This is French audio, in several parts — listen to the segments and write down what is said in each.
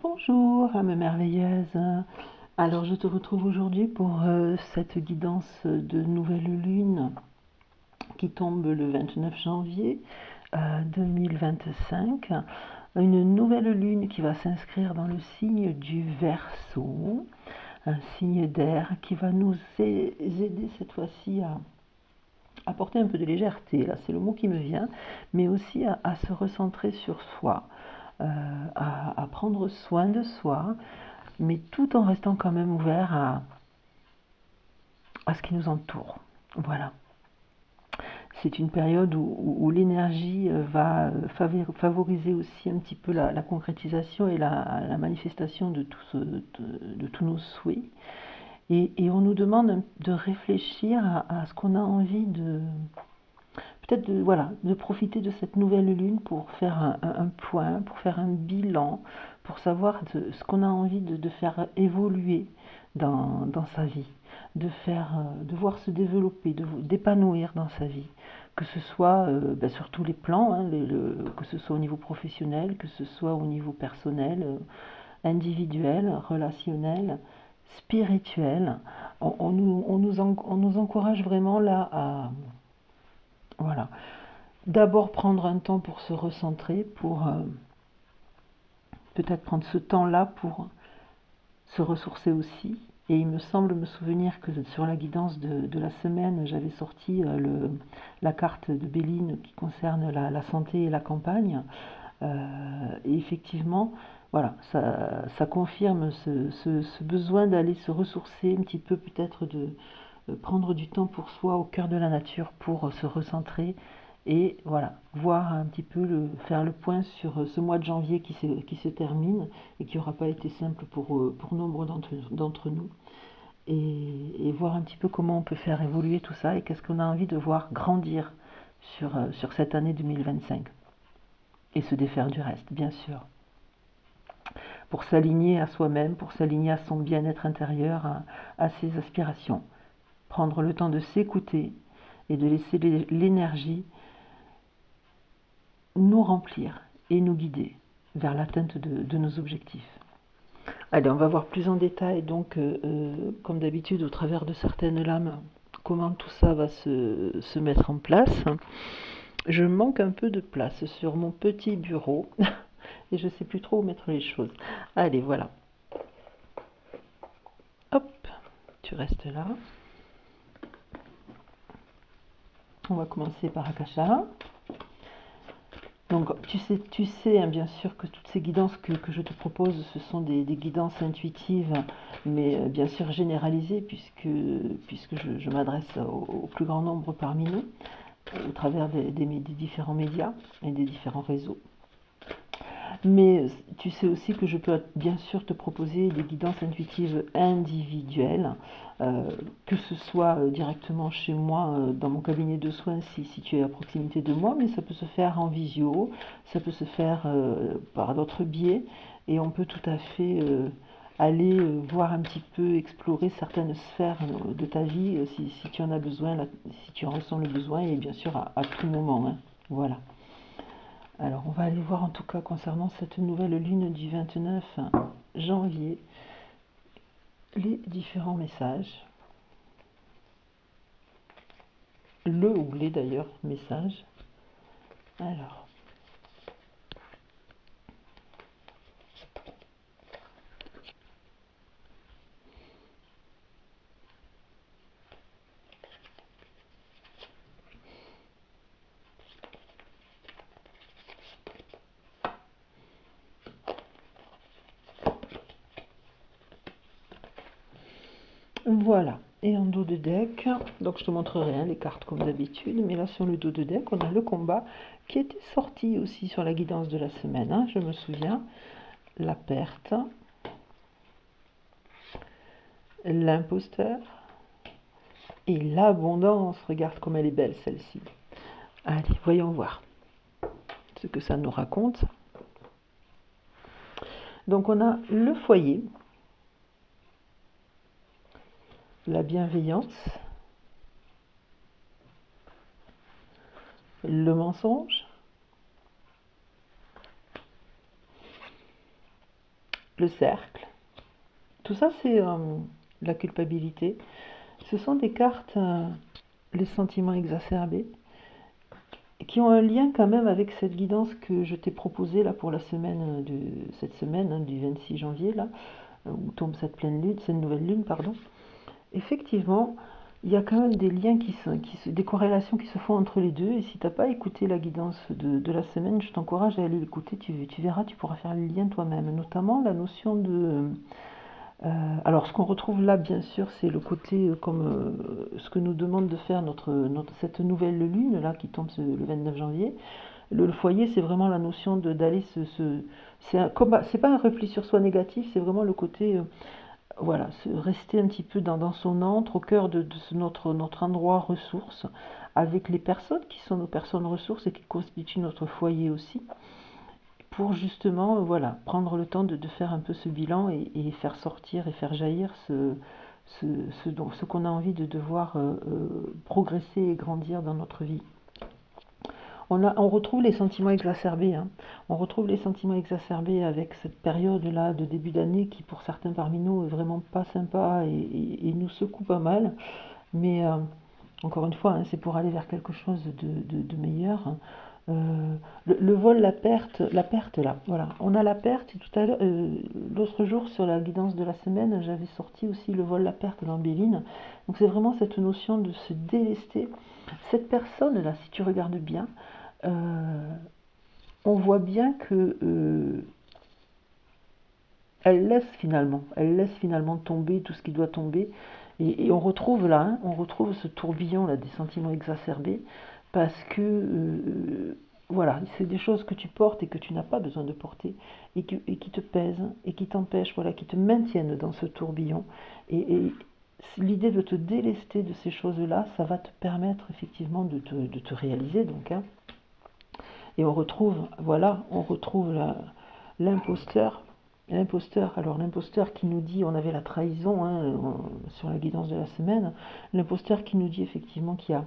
Bonjour, âme merveilleuse. Alors, je te retrouve aujourd'hui pour cette guidance de nouvelle lune qui tombe le 29 janvier 2025. Une nouvelle lune qui va s'inscrire dans le signe du Verseau, un signe d'air qui va nous aider cette fois-ci à apporter un peu de légèreté, là c'est le mot qui me vient, mais aussi à se recentrer sur soi, à prendre soin de soi, mais tout en restant quand même ouvert à ce qui nous entoure. Voilà. C'est une période où l'énergie va favoriser aussi un petit peu la concrétisation et la manifestation de tous nos souhaits. Et on nous demande de réfléchir à ce qu'on a envie peut-être de profiter de cette nouvelle lune pour faire un point, pour faire un bilan, pour savoir ce qu'on a envie de faire évoluer dans sa vie, de voir se développer, d'épanouir dans sa vie, que ce soit sur tous les plans, hein, que ce soit au niveau professionnel, que ce soit au niveau personnel, individuel, relationnel, spirituel. On nous encourage vraiment là à voilà. D'abord prendre un temps pour se recentrer, pour peut-être prendre ce temps-là pour se ressourcer aussi. Et il me semble me souvenir que sur la guidance de la semaine, j'avais sorti la carte de Béline qui concerne la santé et la campagne. Et effectivement, voilà, ça confirme ce besoin d'aller se ressourcer un petit peu, peut-être de prendre du temps pour soi au cœur de la nature pour se recentrer et voilà, voir un petit peu, faire le point sur ce mois de janvier qui se termine et qui n'aura pas été simple pour nombre d'entre nous et voir un petit peu comment on peut faire évoluer tout ça et qu'est-ce qu'on a envie de voir grandir sur cette année 2025 et se défaire du reste, bien sûr, pour s'aligner à soi-même, pour s'aligner à son bien-être intérieur, à ses aspirations. Prendre le temps de s'écouter et de laisser l'énergie nous remplir et nous guider vers l'atteinte de nos objectifs. Allez, on va voir plus en détail, donc, comme d'habitude, au travers de certaines lames, comment tout ça va se mettre en place. Je manque un peu de place sur mon petit bureau et je ne sais plus trop où mettre les choses. Allez, voilà. Hop, tu restes là. On va commencer par Akasha. Donc tu sais hein, bien sûr que toutes ces guidances que je te propose, ce sont des guidances intuitives, mais bien sûr généralisées, puisque je m'adresse au plus grand nombre parmi nous, au travers des différents médias et des différents réseaux. Mais tu sais aussi que je peux bien sûr te proposer des guidances intuitives individuelles, que ce soit directement chez moi, dans mon cabinet de soins, si tu es à proximité de moi, mais ça peut se faire en visio, ça peut se faire par d'autres biais, et on peut tout à fait aller voir un petit peu, explorer certaines sphères de ta vie, si tu en as besoin, si tu en ressens le besoin, et bien sûr à tout moment. Hein. Voilà. Alors, on va aller voir en tout cas concernant cette nouvelle lune du 29 janvier, les différents messages. Le ou les d'ailleurs messages. Alors. Voilà. Et en dos de deck, donc je te montrerai hein, les cartes comme d'habitude, mais là sur le dos de deck, on a le combat qui était sorti aussi sur la guidance de la semaine, hein, je me souviens. La perte, l'imposteur et l'abondance. Regarde comme elle est belle celle-ci. Allez, voyons voir ce que ça nous raconte. Donc on a le foyer, la bienveillance, le mensonge, le cercle. Tout ça, c'est la culpabilité. Ce sont des cartes, les sentiments exacerbés, qui ont un lien quand même avec cette guidance que je t'ai proposée là pour la semaine cette semaine, du 26 janvier, là, où tombe cette pleine lune, cette nouvelle lune, pardon. Effectivement, il y a quand même des liens des corrélations qui se font entre les deux. Et si tu n'as pas écouté la guidance de la semaine, je t'encourage à aller l'écouter. Tu verras, tu pourras faire le lien toi-même. Notamment la notion de... alors, ce qu'on retrouve là, bien sûr, c'est le côté comme ce que nous demande de faire cette nouvelle lune là qui tombe le 29 janvier. Le foyer, c'est vraiment la notion d'aller c'est pas un repli sur soi négatif, c'est vraiment le côté voilà, rester un petit peu dans son antre, au cœur de notre endroit ressource, avec les personnes qui sont nos personnes ressources et qui constituent notre foyer aussi, pour justement voilà, prendre le temps de faire un peu ce bilan et faire sortir et faire jaillir ce qu'on a envie de devoir progresser et grandir dans notre vie. On retrouve les sentiments exacerbés. Hein. On retrouve les sentiments exacerbés avec cette période-là de début d'année qui, pour certains parmi nous, est vraiment pas sympa et nous secoue pas mal. Mais encore une fois, hein, c'est pour aller vers quelque chose de meilleur. Le vol, la perte là, voilà. On a la perte et tout à l'heure, l'autre jour sur la guidance de la semaine, j'avais sorti aussi le vol, la perte dans Béline. Donc c'est vraiment cette notion de se délester. Cette personne-là, si tu regardes bien, on voit bien que elle laisse finalement tomber tout ce qui doit tomber, et on retrouve là, hein, on retrouve ce tourbillon là des sentiments exacerbés, parce que voilà, c'est des choses que tu portes et que tu n'as pas besoin de porter, et qui te pèsent et qui t'empêchent, voilà, qui te maintiennent dans ce tourbillon. Et l'idée de te délester de ces choses-là, ça va te permettre effectivement de te réaliser, donc, hein. Et on retrouve, voilà, l'imposteur. Alors l'imposteur qui nous dit, on avait la trahison hein, sur la guidance de la semaine, l'imposteur qui nous dit effectivement qu'il y a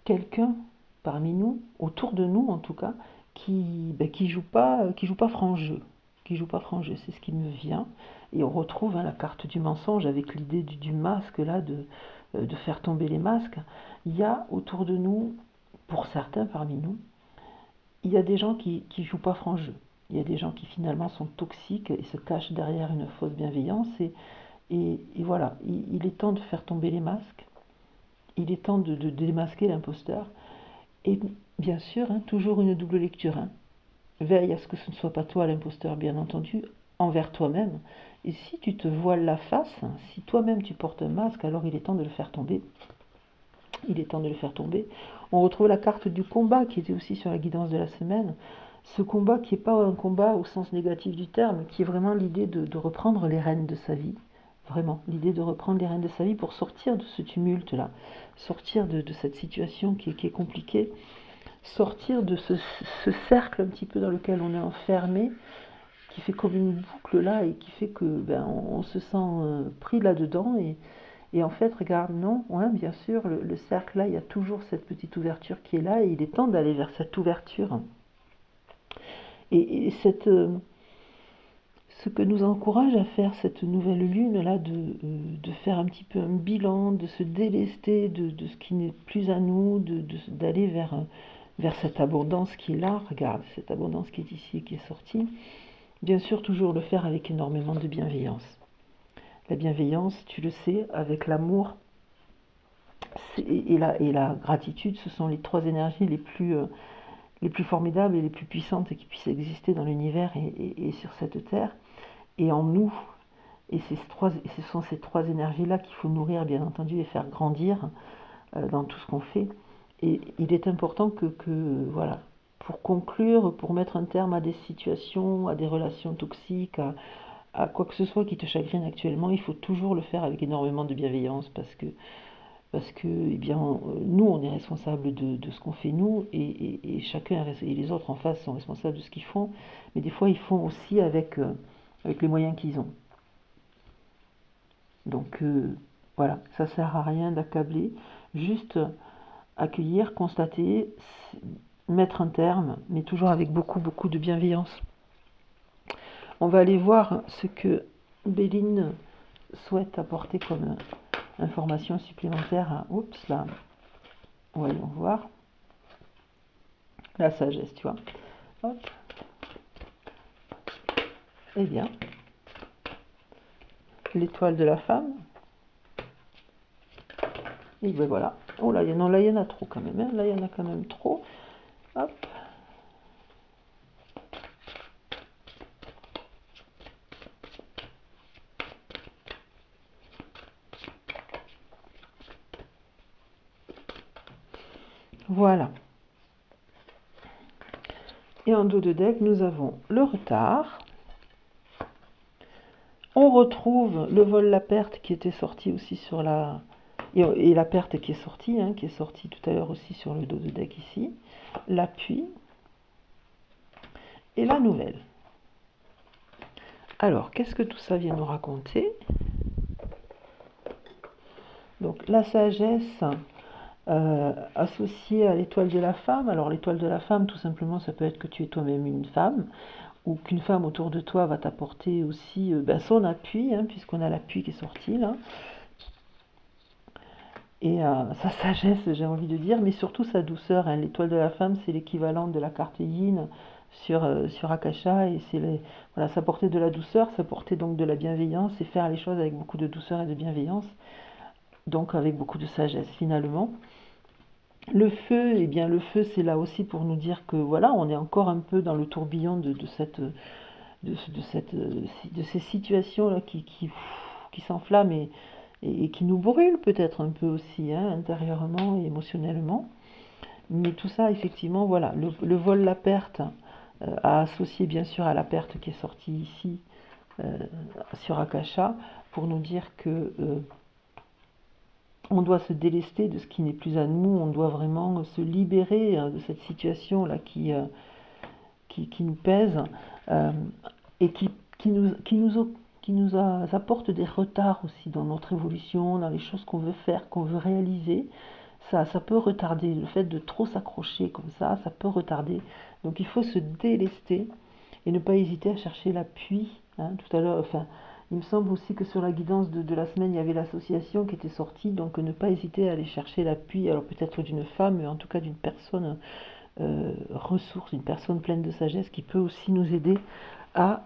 quelqu'un parmi nous, autour de nous en tout cas, qui joue pas franc jeu. Qui joue pas franc jeu, c'est ce qui me vient. Et on retrouve hein, la carte du mensonge avec l'idée du masque là, de faire tomber les masques. Il y a autour de nous, pour certains parmi nous, il y a des gens qui jouent pas franc jeu. Il y a des gens qui finalement sont toxiques et se cachent derrière une fausse bienveillance. Et voilà, il est temps de faire tomber les masques. Il est temps de démasquer l'imposteur. Et bien sûr, hein, toujours une double lecture. Hein. Veille à ce que ce ne soit pas toi l'imposteur, bien entendu, envers toi-même. Et si tu te voiles la face, hein, si toi-même tu portes un masque, alors il est temps de le faire tomber. Il est temps de le faire tomber. On retrouve la carte du combat qui était aussi sur la guidance de la semaine. Ce combat qui n'est pas un combat au sens négatif du terme, qui est vraiment l'idée de reprendre les rênes de sa vie. Vraiment, l'idée de reprendre les rênes de sa vie pour sortir de ce tumulte-là, sortir de cette situation qui est compliquée, sortir de ce cercle un petit peu dans lequel on est enfermé, qui fait comme une boucle là et qui fait que on se sent pris là-dedans et en fait, regarde, non, ouais, bien sûr, le cercle là, il y a toujours cette petite ouverture qui est là et il est temps d'aller vers cette ouverture. Et ce que nous encourage à faire cette nouvelle lune là, de faire un petit peu un bilan, de se délester de ce qui n'est plus à nous, d'aller vers cette abondance qui est là, regarde, cette abondance qui est ici et qui est sortie. Bien sûr, toujours le faire avec énormément de bienveillance. La bienveillance, tu le sais, avec l'amour et la gratitude, ce sont les trois énergies les plus formidables et les plus puissantes qui puissent exister dans l'univers et sur cette terre, et en nous. Et ce sont ces trois énergies-là qu'il faut nourrir, bien entendu, et faire grandir dans tout ce qu'on fait. Et il est important que voilà, pour conclure, pour mettre un terme à des situations, à des relations toxiques, à quoi que ce soit qui te chagrine actuellement, il faut toujours le faire avec énormément de bienveillance parce que eh bien, nous, on est responsable de ce qu'on fait nous et chacun et les autres en face sont responsables de ce qu'ils font, mais des fois, ils font aussi avec les moyens qu'ils ont. Donc, voilà, ça sert à rien d'accabler, juste accueillir, constater, mettre un terme, mais toujours avec beaucoup, beaucoup de bienveillance. On va aller voir ce que Béline souhaite apporter comme information supplémentaire à... Oups, là. Voyons voir. La sagesse, tu vois. Hop. Eh bien, l'étoile de la femme. Et ben voilà. Oh là, il y en a trop quand même. Hein. Là, il y en a quand même trop. Hop. Voilà. Et en dos de deck, nous avons le retard. On retrouve le vol, la perte qui était sorti aussi sur la... Et la perte qui est sortie, hein, tout à l'heure aussi sur le dos de deck ici. L'appui. Et la nouvelle. Alors, qu'est-ce que tout ça vient nous raconter? Donc, la sagesse associée à l'étoile de la femme. Alors, l'étoile de la femme, tout simplement, ça peut être que tu es toi-même une femme, ou qu'une femme autour de toi va t'apporter aussi son appui, hein, puisqu'on a l'appui qui est sorti là. Et sa sagesse, j'ai envie de dire, mais surtout sa douceur. Hein. L'étoile de la femme, c'est l'équivalent de la carte Yin sur Akasha, et c'est voilà, s'apporter de la douceur, s'apporter donc de la bienveillance, et faire les choses avec beaucoup de douceur et de bienveillance, donc avec beaucoup de sagesse finalement. Le feu, eh bien le feu, c'est là aussi pour nous dire que voilà, on est encore un peu dans le tourbillon de ces situations là qui s'enflamment et qui nous brûlent peut-être un peu aussi, hein, intérieurement et émotionnellement. Mais tout ça, effectivement, voilà, le vol, la perte, à associer bien sûr à la perte qui est sortie ici sur Akasha, pour nous dire que on doit se délester de ce qui n'est plus à nous, on doit vraiment se libérer de cette situation-là qui nous pèse et qui nous apporte des retards aussi dans notre évolution, dans les choses qu'on veut faire, qu'on veut réaliser. Ça peut retarder, le fait de trop s'accrocher comme ça peut retarder. Donc il faut se délester et ne pas hésiter à chercher l'appui. Hein. Tout à l'heure, enfin, il me semble aussi que sur la guidance de la semaine, il y avait l'association qui était sortie, donc ne pas hésiter à aller chercher l'appui, alors peut-être d'une femme, mais en tout cas d'une personne ressource, une personne pleine de sagesse qui peut aussi nous aider à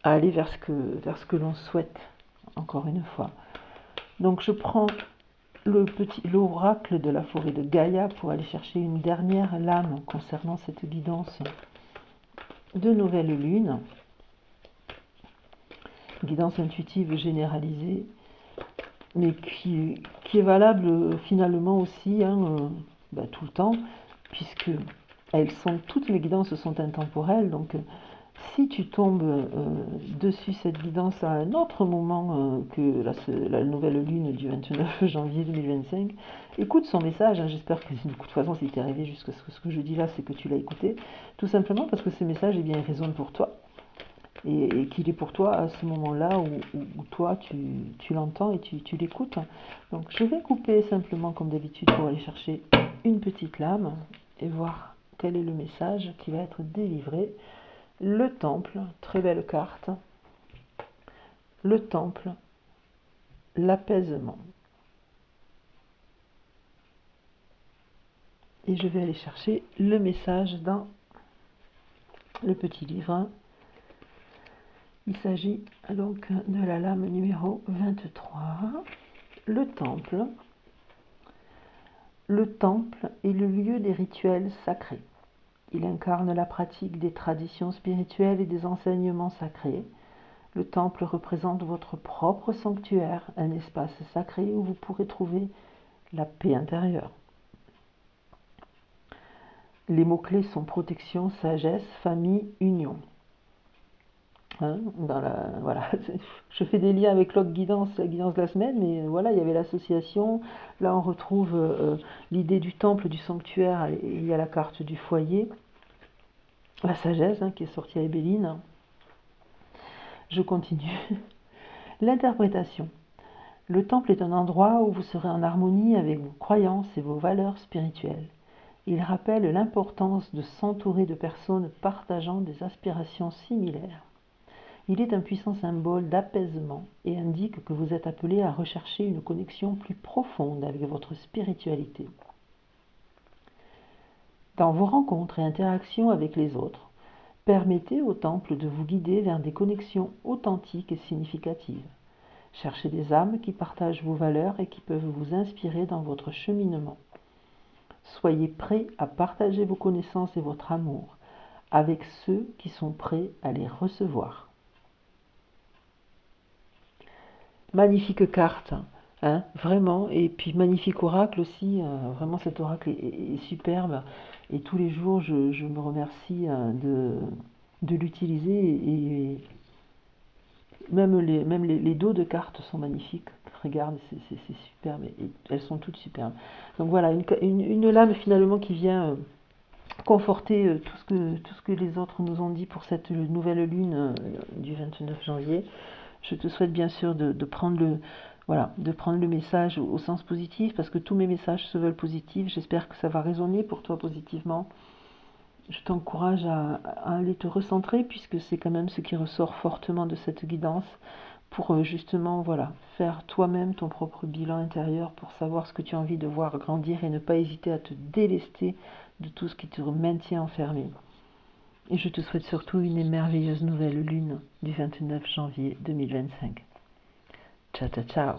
aller vers ce que l'on souhaite, encore une fois. Donc je prends l'oracle de la forêt de Gaïa pour aller chercher une dernière lame concernant cette guidance de nouvelle lune, guidance intuitive généralisée, mais qui est valable finalement aussi tout le temps, puisque toutes mes guidances sont intemporelles, donc si tu tombes dessus cette guidance à un autre moment que la nouvelle lune du 29 janvier 2025, écoute son message, hein, j'espère que de toute façon si tu es arrivé jusqu'à ce que je dis là, c'est que tu l'as écouté, tout simplement parce que ce message il résonne pour toi, et qu'il est pour toi à ce moment-là où toi tu l'entends et tu l'écoutes. Donc je vais couper simplement comme d'habitude pour aller chercher une petite lame et voir quel est le message qui va être délivré. Le temple, très belle carte. Le temple, l'apaisement. Et je vais aller chercher le message dans le petit livre. Il s'agit donc de la lame numéro 23. Le temple. Le temple est le lieu des rituels sacrés. Il incarne la pratique des traditions spirituelles et des enseignements sacrés. Le temple représente votre propre sanctuaire, un espace sacré où vous pourrez trouver la paix intérieure. Les mots-clés sont protection, sagesse, famille, union. Hein, voilà, je fais des liens avec l'autre guidance, la guidance de la semaine, mais voilà, il y avait l'association. Là, on retrouve l'idée du temple, du sanctuaire, et il y a la carte du foyer. La sagesse qui est sortie à Béline. Je continue. L'interprétation. Le temple est un endroit où vous serez en harmonie avec vos croyances et vos valeurs spirituelles. Il rappelle l'importance de s'entourer de personnes partageant des aspirations similaires. Il est un puissant symbole d'apaisement et indique que vous êtes appelé à rechercher une connexion plus profonde avec votre spiritualité. Dans vos rencontres et interactions avec les autres, permettez au temple de vous guider vers des connexions authentiques et significatives. Cherchez des âmes qui partagent vos valeurs et qui peuvent vous inspirer dans votre cheminement. Soyez prêts à partager vos connaissances et votre amour avec ceux qui sont prêts à les recevoir. Magnifique carte, hein, vraiment, et puis magnifique oracle aussi, vraiment cet oracle est superbe, et tous les jours je me remercie de l'utiliser, et même les dos de cartes sont magnifiques, regarde, c'est superbe, et elles sont toutes superbes. Donc voilà, une lame finalement qui vient conforter tout ce que les autres nous ont dit pour cette nouvelle lune du 29 janvier. Je te souhaite bien sûr de prendre le message au sens positif, parce que tous mes messages se veulent positifs. J'espère que ça va résonner pour toi positivement. Je t'encourage à aller te recentrer, puisque c'est quand même ce qui ressort fortement de cette guidance, pour justement faire toi-même ton propre bilan intérieur, pour savoir ce que tu as envie de voir grandir et ne pas hésiter à te délester de tout ce qui te maintient enfermé. Et je te souhaite surtout une merveilleuse nouvelle lune du 29 janvier 2025. Ciao, ciao, ciao.